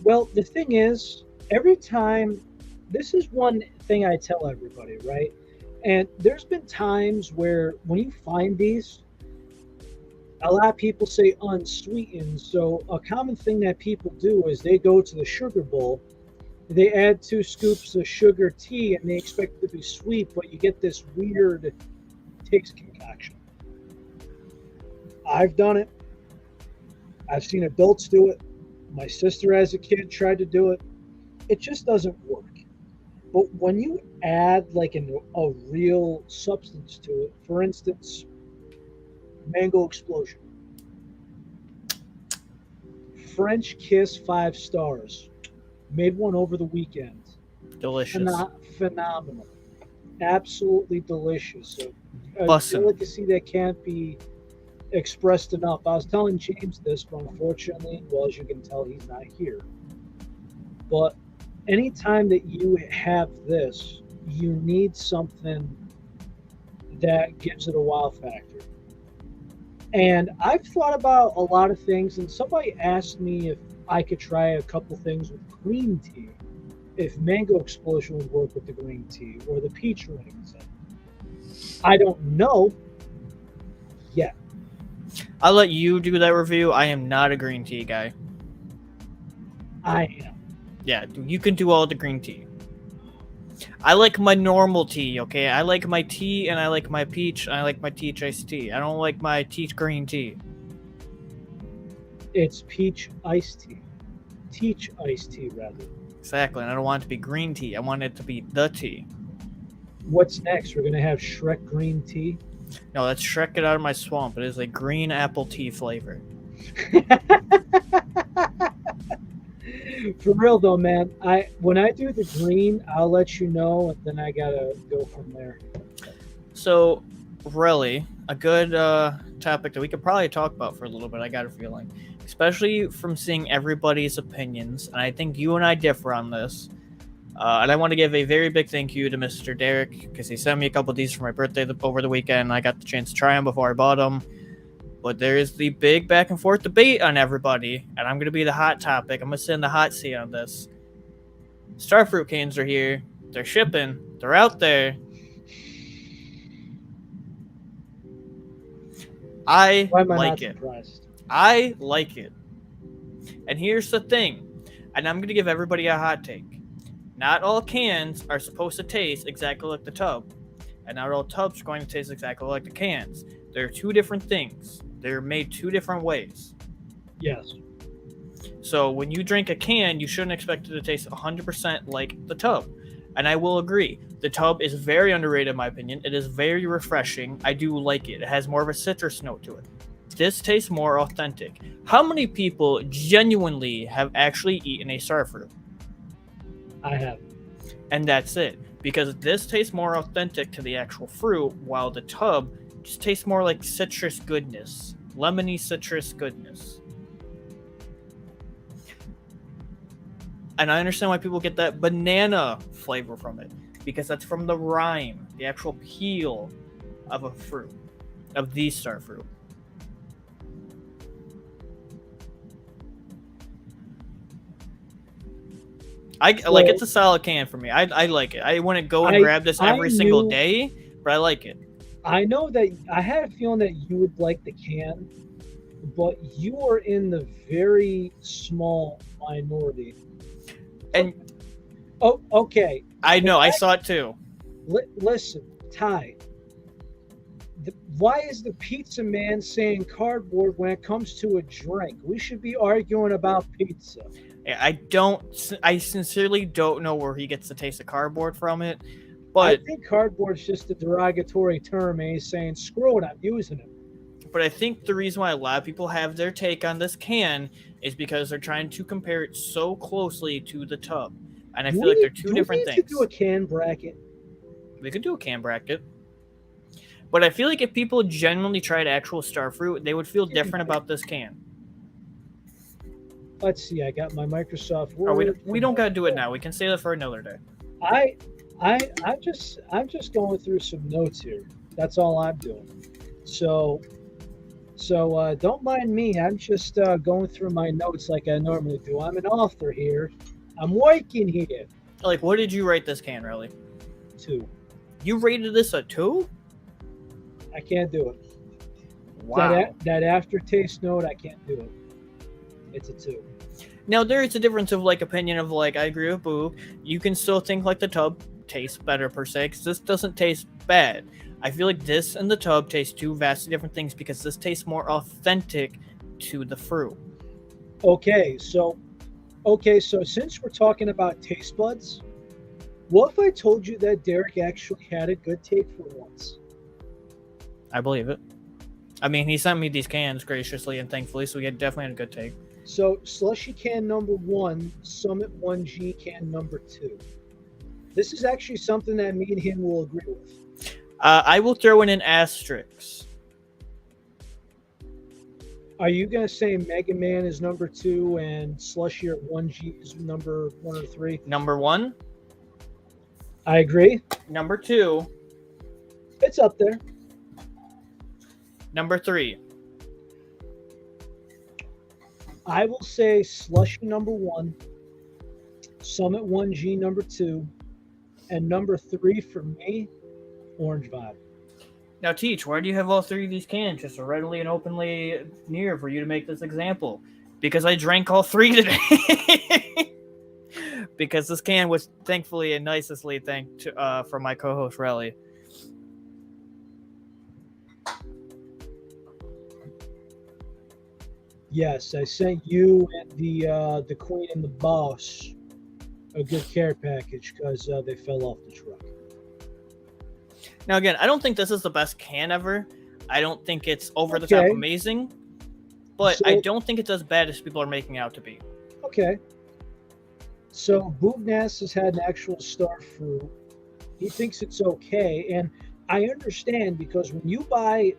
Well, the thing is, every time, this is one thing I tell everybody, right? And there's been times where when you find these, a lot of people say unsweetened. So a common thing that people do is they go to the sugar bowl, they add 2 scoops of sugar tea, and they expect it to be sweet, but you get this weird taste concoction. I've done it. I've seen adults do it. My sister, as a kid, tried to do it. It just doesn't work. But when you add like a real substance to it, for instance, Mango Explosion, French Kiss 5 stars, made one over the weekend. Delicious. Phenomenal, absolutely delicious. So a Bussin'. delicacy that can't be expressed enough. I was telling James this, but unfortunately, well, as you can tell, he's not here. But anytime that you have this, you need something that gives it a wow factor. And I've thought about a lot of things, and somebody asked me if I could try a couple things with green tea, if Mango Explosion would work with the green tea or the peach rings. I don't know yet. I'll let you do that review. I am not a green tea guy. I am. Yeah, you can do all the green tea. I like my normal tea, okay? I like my tea, and I like my peach, and I like my peach iced tea. I don't like my peach green tea. It's peach iced tea. Teach iced tea, rather. Exactly, and I don't want it to be green tea. I want it to be the tea. What's next? We're going to have Shrek green tea? No, let's Shrek it out of my swamp. It is a green apple tea flavor. For real though, man. When I do the green, I'll let you know, and then I gotta go from there. So, Relly, a good topic that we could probably talk about for a little bit. I got a feeling, especially from seeing everybody's opinions, and I think you and I differ on this. And I want to give a very big thank you to Mr. Derek because he sent me a couple of these for my birthday over the weekend. I got the chance to try them before I bought them. But there is the big back and forth debate on everybody, and I'm going to be the hot topic. I'm going to sit in the hot seat on this. Starfruit cans are here. They're shipping. They're out there. I Why am I like not it. surprised? I like it. And here's the thing, and I'm going to give everybody a hot take. Not all cans are supposed to taste exactly like the tub, and not all tubs are going to taste exactly like the cans. They're two different things. They're made two different ways. Yes. So when you drink a can, you shouldn't expect it to taste 100% like the tub. And I will agree. The tub is very underrated in my opinion. It is very refreshing. I do like it. It has more of a citrus note to it. This tastes more authentic. How many people genuinely have actually eaten a starfruit? I have. And that's it. Because this tastes more authentic to the actual fruit, while the tub just tastes more like citrus goodness. Lemony citrus goodness. And I understand why people get that banana flavor from it. Because that's from the rind, the actual peel of a fruit. Of the starfruit. Like it's a solid can for me. I like it. I wouldn't go and grab this every single day, but I like it. I know that I had a feeling that you would like the can, but you are in the very small minority. And oh, okay. I know. I saw it too. Listen, Ty. Why is the pizza man saying cardboard when it comes to a drink? We should be arguing about pizza. I sincerely don't know where he gets the taste of cardboard from it, but I think cardboard's just a derogatory term, and he's saying, screw it, I'm using it. But I think the reason why a lot of people have their take on this can is because they're trying to compare it so closely to the tub. And I Do feel we like they're need, two do we different need to do things. a can bracket? We could do a can bracket. But I feel like if people genuinely tried actual starfruit, they would feel different about this can. Let's see. I got my Microsoft Or Word. we don't gotta do it now. We can save that for another day. I'm just going through some notes here. That's all I'm doing. So don't mind me. I'm just going through my notes like I normally do. I'm an author here. I'm working here. Like, what did you rate this can, Relly? 2. You rated this a 2? I can't do it. Wow. That aftertaste note, I can't do it. It's a 2. Now, there is a difference of, like, opinion of, like, I agree with Boo. You can still think, like, the tub tastes better, per se, because this doesn't taste bad. I feel like this and the tub taste two vastly different things because this tastes more authentic to the fruit. Okay, so since we're talking about taste buds, what if I told you that Derek actually had a good take for once? I believe it. I mean, he sent me these cans graciously and thankfully, so he definitely had a good take. So, slushy can number 1, Summit 1G can number 2. This is actually something that me and him will agree with. I will throw in an asterisk. Are you going to say Mega Man is number 2 and Slushy or 1G is number 1 or 3? Number 1. I agree. Number 2. It's up there. Number 3. I will say Slushy number 1, Summit 1G number 2, and number 3 for me, Orange Vibe. Now, Teach, why do you have all 3 of these cans just readily and openly near for you to make this example? Because I drank all 3 today. Because this can was thankfully and nicely thanked from my co-host Relly. Yes, I sent you and the Queen and the Boss a good care package because they fell off the truck. Now, again, I don't think this is the best can ever. I don't think it's over the top amazing, but I don't think it's as bad as people are making it out to be. Okay. So Boognass has had an actual star fruit. He thinks it's okay, and I understand because when you buy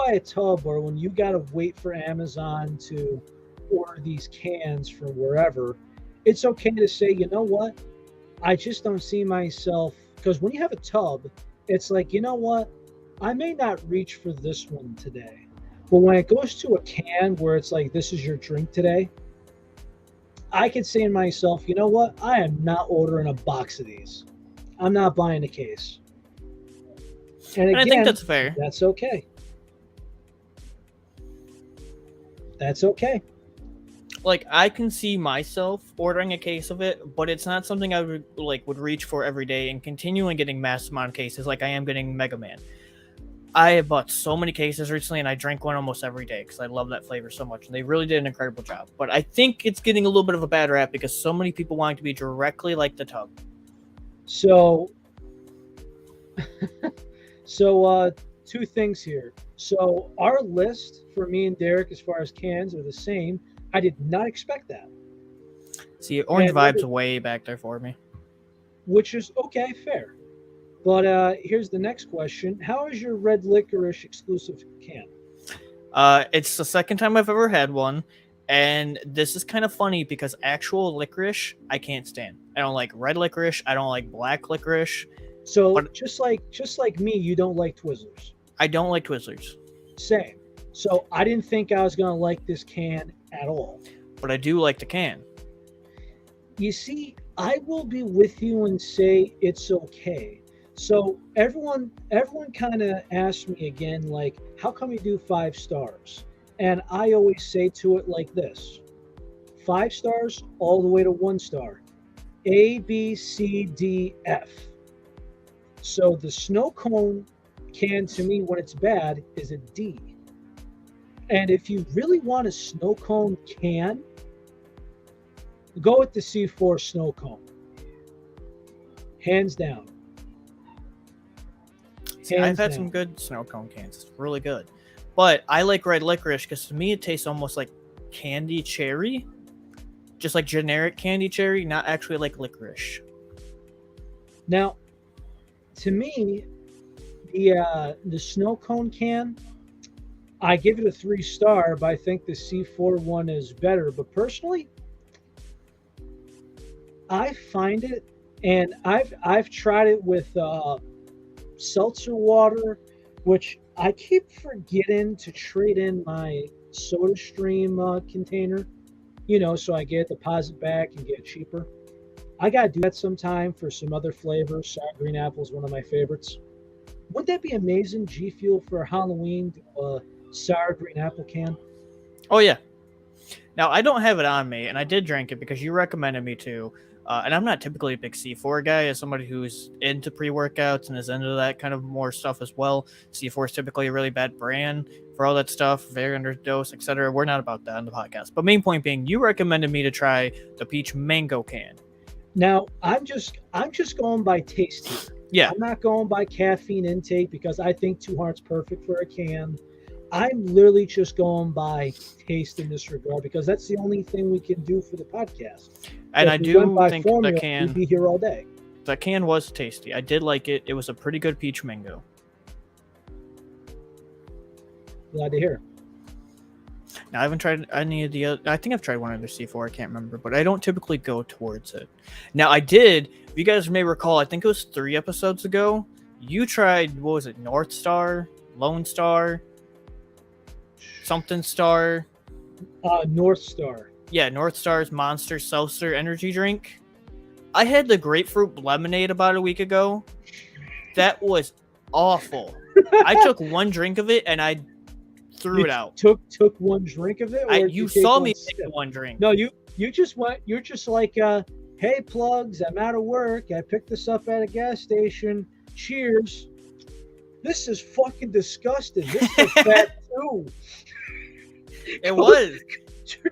a tub or when you gotta wait for Amazon to order these cans from wherever, it's okay to say, you know what? I just don't see myself, because when you have a tub, it's like, you know what? I may not reach for this one today. But when it goes to a can where it's like, this is your drink today, I can say to myself, you know what? I am not ordering a box of these. I'm not buying a case. And again, I think that's fair. That's okay. That's okay. Like, I can see myself ordering a case of it, but it's not something I would reach for every day and continuing getting mass amount of cases like I am getting Mega Man. I have bought so many cases recently, and I drank one almost every day because I love that flavor so much, and they really did an incredible job. But I think it's getting a little bit of a bad rap because so many people want it to be directly like the tub. So, two things here. So our list for me and Derek as far as cans are the same. I did not expect that. See, Orange Vibe's way back there for me. Which is okay, fair. But here's the next question. How is your red licorice exclusive can? It's the second time I've ever had one, and this is kind of funny because actual licorice I can't stand. I don't like red licorice. I don't like black licorice. So just like me, you don't like Twizzlers. I don't like Twizzlers. Same. So I didn't think I was gonna like this can at all. But I do like the can. You see, I will be with you and say it's okay. So everyone kind of asks me again, like, how come you do 5 stars? And I always say to it like this: 5 stars all the way to 1 star. A, B, C, D, F. So the snow cone can, to me, when it's bad, is a D. And if you really want a snow cone can, go with the C4 snow cone. Hands down. See, I've had some good snow cone cans. It's really good. But I like red licorice because to me it tastes almost like candy cherry, just like generic candy cherry, not actually like licorice. Now, to me, the snow cone can, I give it a 3-star, but I think the C4 one is better. But personally, I find it, and I've tried it with seltzer water, which I keep forgetting to trade in my Soda Stream container, so I get deposit back and get it cheaper. I gotta do that sometime for some other flavors. Sour green apple is one of my favorites. Wouldn't that be amazing? GFuel for Halloween, sour green apple can. Oh yeah. Now I don't have it on me, and I did drink it because you recommended me to. And I'm not typically a big C4 guy. As somebody who's into pre-workouts and is into that kind of more stuff as well, C4 is typically a really bad brand for all that stuff, very underdose, etc. We're not about that on the podcast. But main point being, you recommended me to try the peach mango can. Now I'm just going by taste here. Yeah. I'm not going by caffeine intake because I think 2 Hearts perfect for a can. I'm literally just going by taste in this regard because that's the only thing we can do for the podcast. And if I do think formula, the can, we'd be here all day. The can was tasty. I did like it. It was a pretty good peach mango. Glad to hear. Now I haven't tried any of the other. I think I've tried one other C4. I can't remember, but I don't typically go towards it. Now I did. If you guys may recall, I think it was 3 episodes ago. You tried, what was it? North Star, Lone Star, something Star. North Star. Yeah, North Star's Monster Seltzer energy drink. I had the grapefruit lemonade about a week ago. That was awful. I took one drink of it and I threw it out. Took one drink of it? Or you saw me take one drink. No, you just went. You're just like, hey, plugs. I'm out of work. I picked this up at a gas station. Cheers. This is fucking disgusting. This is bad too. It was.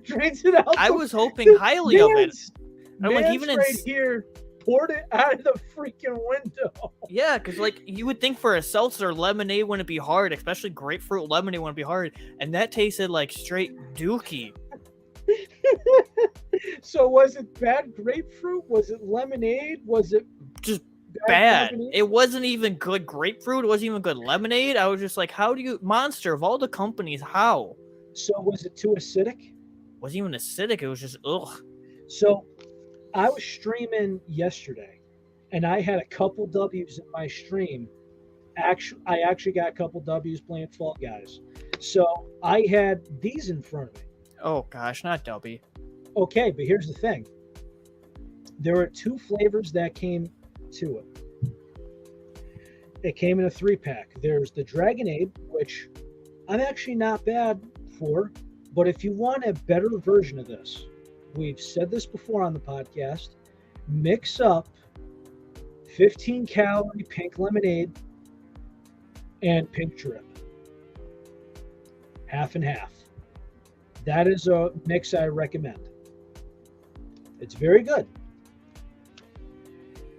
Drinks it out. I was hoping highly of it. I'm like, even right here, poured it out of the freaking window. Yeah, because like you would think for a seltzer, lemonade wouldn't be hard, especially grapefruit lemonade wouldn't be hard, and that tasted like straight dookie. So was it bad grapefruit? Was it lemonade? Was it just bad? It wasn't even good grapefruit. It wasn't even good lemonade. I was just like, how do you, Monster of all the companies, how? So was it too acidic? Wasn't even acidic. It was just ugh. So I was streaming yesterday, and I had a couple W's in my stream. I actually got a couple W's playing Fall Guys. So I had these in front of me. Oh gosh, not W. Okay, but here's the thing. There were 2 flavors that came to it. It came in a 3-pack. There's the Dragonade, which I'm actually not bad for, but if you want a better version of this, we've said this before on the podcast, mix up 15-calorie pink lemonade and pink drip. Half and half. That is a mix I recommend. It's very good.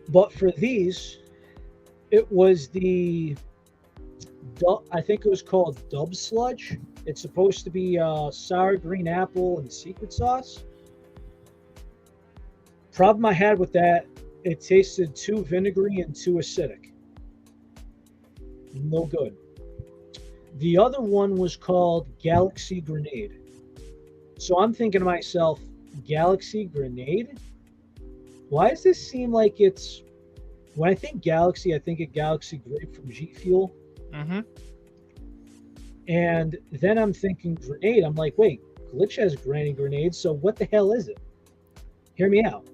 But for these, it was I think it was called Dub Sludge. It's supposed to be sour green apple and secret sauce. Problem I had with that, it tasted too vinegary and too acidic. No good. The other one was called Galaxy Grenade. So I'm thinking to myself, Galaxy Grenade? Why does this seem like it's... When I think Galaxy, I think of Galaxy Grape from GFuel. Mm-hmm. And then I'm thinking Grenade. I'm like, wait, Glitch has Granny Grenade, so what the hell is it? Hear me out.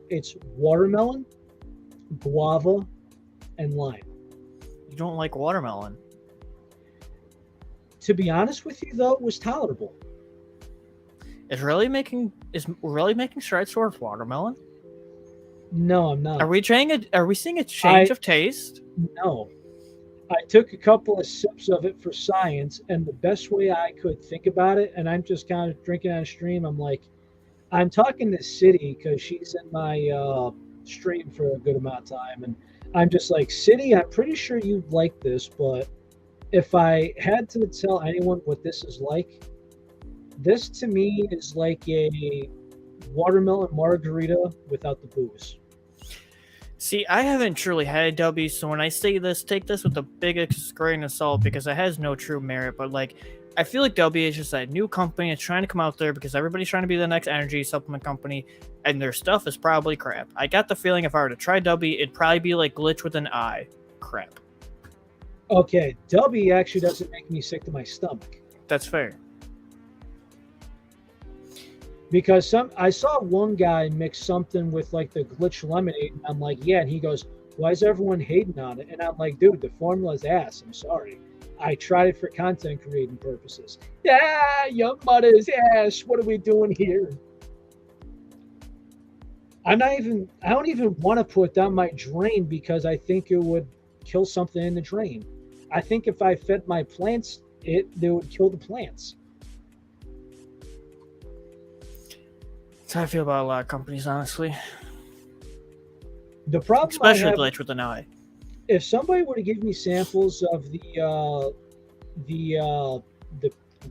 It's watermelon, guava, and lime. You don't like watermelon. To be honest with you, though, it was tolerable. Is Relly making strides towards watermelon? No, I'm not. Are we seeing a change of taste? No. I took a couple of sips of it for science, and the best way I could think about it, and I'm just kind of drinking on stream, I'm like, I'm talking to City because she's in my stream for a good amount of time, and I'm just like, City, I'm pretty sure you'd like this, but if I had to tell anyone what this is like, this to me is like a watermelon margarita without the booze. See, I haven't truly had a W, so when I say this, take this with the biggest grain of salt because it has no true merit. But like, I feel like W is just a new company that's trying to come out there because everybody's trying to be the next energy supplement company, and their stuff is probably crap. I got the feeling if I were to try W, it'd probably be like Glitch with an I. Crap. Okay, W actually doesn't make me sick to my stomach. That's fair. Because I saw one guy mix something with like the glitch lemonade, and I'm like, yeah, and he goes, why is everyone hating on it? And I'm like, dude, the formula's ass. I'm sorry. I tried it for content creating purposes. Yeah, your mother's ass. What are we doing here? I don't even want to put down my drain because I think it would kill something in the drain. I think if I fed my plants they would kill the plants. That's how I feel about a lot of companies, honestly. The problem Especially Glitch with an I. If somebody were to give me samples of the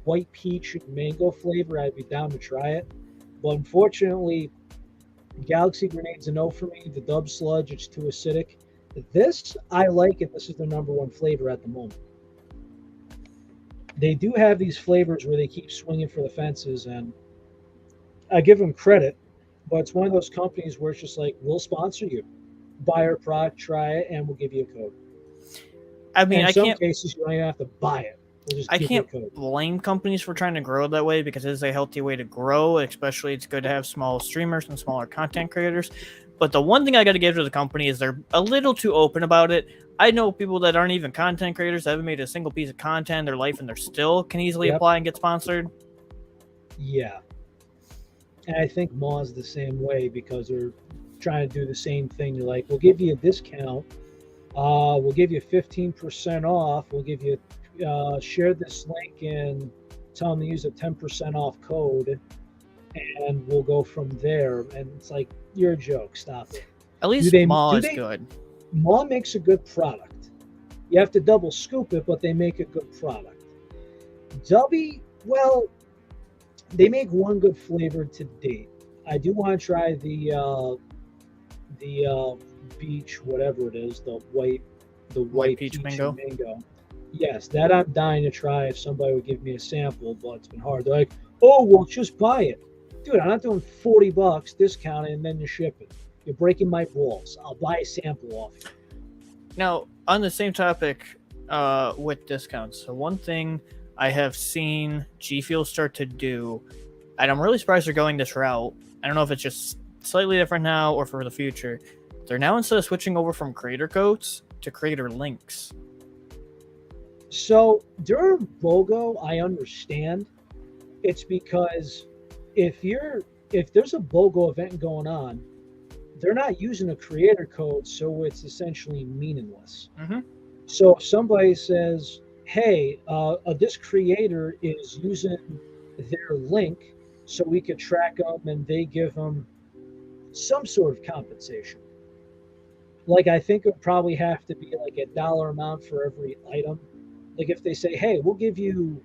white peach and mango flavor, I'd be down to try it. But unfortunately, Galaxy Grenade's a no for me. The Dub Sludge, it's too acidic. This I like, and this is their number one flavor at the moment. They do have these flavors where they keep swinging for the fences, and I give them credit, but it's one of those companies where it's just like, we'll sponsor you. Buy our product, try it, and we'll give you a code. I mean, in some cases, you don't even have to buy it. We'll just I can't blame companies for trying to grow that way because it is a healthy way to grow. Especially, it's good to have small streamers and smaller content creators. But the one thing I got to give to the company is they're a little too open about it. I know people that aren't even content creators, that haven't made a single piece of content in their life, and they're still can easily apply and get sponsored. Yeah. And I think Maw's the same way because they're trying to do the same thing. They're like, we'll give you a discount. We'll give you 15% off. We'll give you share this link and tell them to use a 10% off code, and we'll go from there. And it's like, you're a joke. Stop it. At least Maw is good. Maw makes a good product. You have to double scoop it, but they make a good product. W, well, they make one good flavor to date. I do want to try the beach, whatever it is, the white peach mango. Yes, that I'm dying to try if somebody would give me a sample, but it's been hard. They're like, oh, well, just buy it. Dude, I'm not doing $40 discounted and then you ship it. You're breaking my balls. I'll buy a sample off you. Now, on the same topic with discounts, so one thing I have seen GFuel start to do, and I'm really surprised they're going this route. I don't know if it's just slightly different now or for the future. They're now, instead of switching over from creator codes to creator links. So during BOGO, I understand. It's because if there's a BOGO event going on, they're not using a creator code, so it's essentially meaningless. Mm-hmm. So if somebody says, hey, this creator is using their link so we could track them, and they give them some sort of compensation. Like, I think it would probably have to be like a dollar amount for every item. Like if they say, hey, we'll give you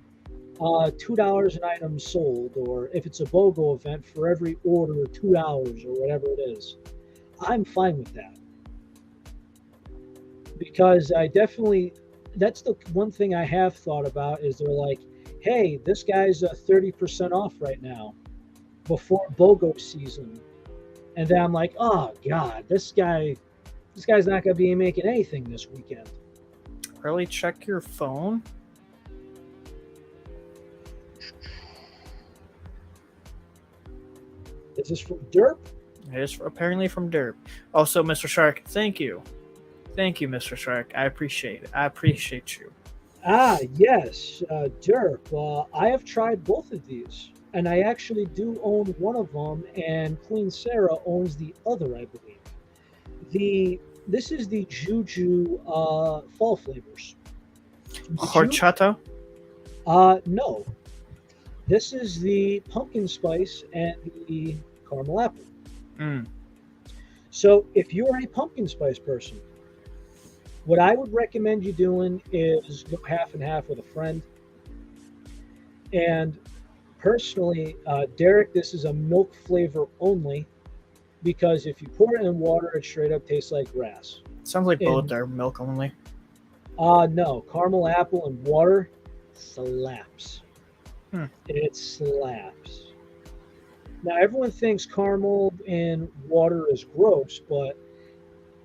$2 an item sold, or if it's a BOGO event, for every order $2 or whatever it is, I'm fine with that. Because that's the one thing I have thought about is they're like, hey, this guy's 30% off right now before BOGO season. And then I'm like, oh God, this guy's not going to be making anything this weekend. Really, check your phone. Is this from Derp? It is apparently from Derp. Also, Mr. Shark, thank you. Thank you, Mr. Shark. I appreciate it. I appreciate you. Yes, Derp. I have tried both of these, and I actually do own one of them, and Queen Sarah owns the other, I believe. This is the Juju fall flavors. Horchata? No. This is the pumpkin spice and the caramel apple. Mm. So if you're a pumpkin spice person, What I would recommend you doing is go half and half with a friend. And personally, Derek, this is a milk flavor only because if you pour it in water, it straight up tastes like grass. Sounds like both And are milk only. no, caramel apple and water slaps. Hmm. It slaps. Now, everyone thinks caramel in water is gross, but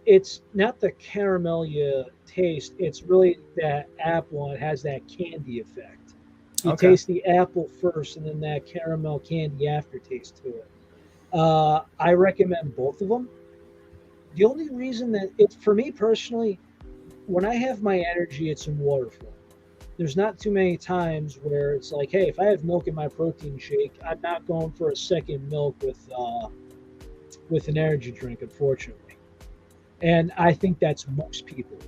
it's not the caramel you taste. It's really that apple, and it has that candy effect. You Okay. taste the apple first, and then that caramel candy aftertaste to it. I recommend both of them. The only reason that it's for me personally, when I have my energy, it's in water form. There's not too many times where it's like, hey, if I have milk in my protein shake, I'm not going for a second milk with an energy drink, unfortunately. And I think that's most people.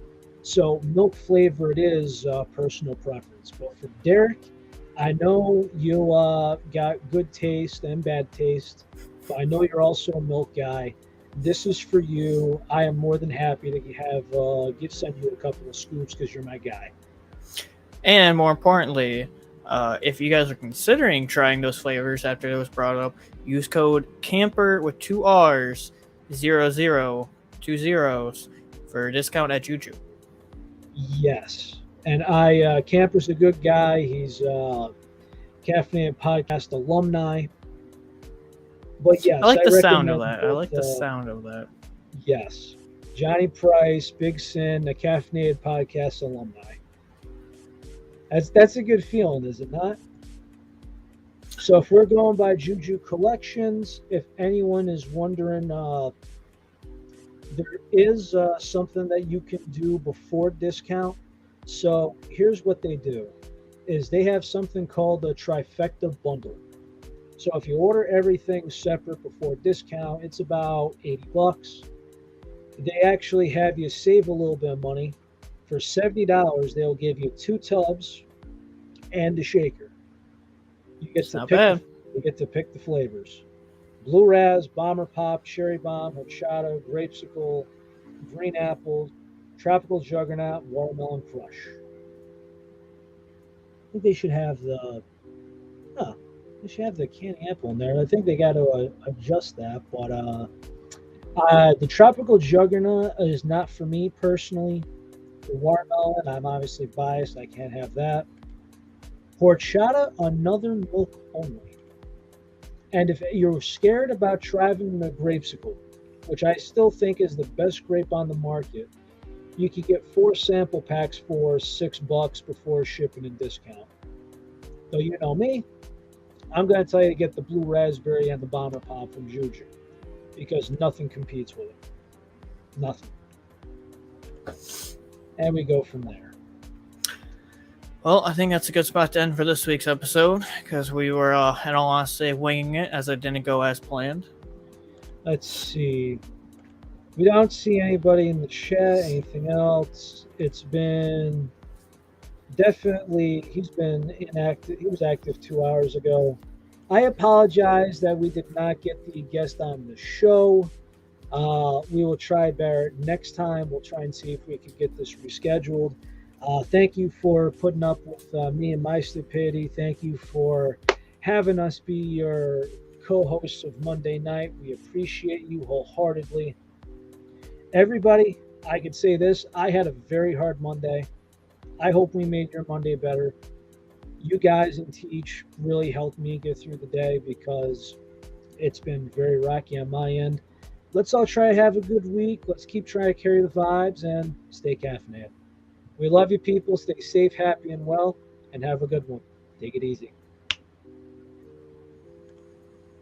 So milk flavor it is personal preference. But for Derek, I know you got good taste and bad taste, but I know you're also a milk guy. This is for you. I am more than happy to have send you a couple of scoops because you're my guy. And more importantly, if you guys are considering trying those flavors after it was brought up, use code CAMPER with 2 R's, 00 2 zeros for a discount at Juju. Yes, and I Camper's a good guy. He's Caffeinated Podcast alumni. But I yes, like I the sound of recommend that. I both. like the sound of that. Yes, Johnny Price, Big Sin, the Caffeinated Podcast alumni. That's a good feeling, is it not? So if we're going by Juju Collections, if anyone is wondering, there is something that you can do before discount. So here's what they do: is they have something called a trifecta bundle. So if you order everything separate before discount, it's about $80. They actually have you save a little bit of money. For $70, they'll give you 2 tubs and a shaker. You get It's to not pick the bad. you get to pick the flavors: blue raz, bomber pop, cherry bomb, horchata, grapesicle, green apple, tropical juggernaut, watermelon crush. I think they should have huh, they should have the candy apple in there. I think they got to adjust that, but the tropical juggernaut is not for me personally. The watermelon, I'm obviously biased. I can't have that. Horchata, another milk only. And if you're scared about trying the grapesicle, which I still think is the best grape on the market, you could get 4 sample packs for $6 before shipping and discount. So you know me, I'm going to tell you to get the blue raspberry and the bomber pop from Juju because nothing competes with it. Nothing. And we go from there. Well, I think that's a good spot to end for this week's episode because we were, in all honesty, winging it as it didn't go as planned. Let's see. We don't see anybody in the chat. Anything else? It's been definitely, he's been inactive. He was active 2 hours ago. I apologize that we did not get the guest on the show. We will try better next time. We'll try and see if we can get this rescheduled. Thank you for putting up with me and my stupidity. Thank you for having us be your co-hosts of Monday night. We appreciate you wholeheartedly. Everybody, I could say this: I had a very hard Monday. I hope we made your Monday better. You guys and Teach really helped me get through the day because it's been very rocky on my end. Let's all try to have a good week. Let's keep trying to carry the vibes and stay caffeinated. We love you, people. Stay safe, happy, and well, and have a good one. Take it easy.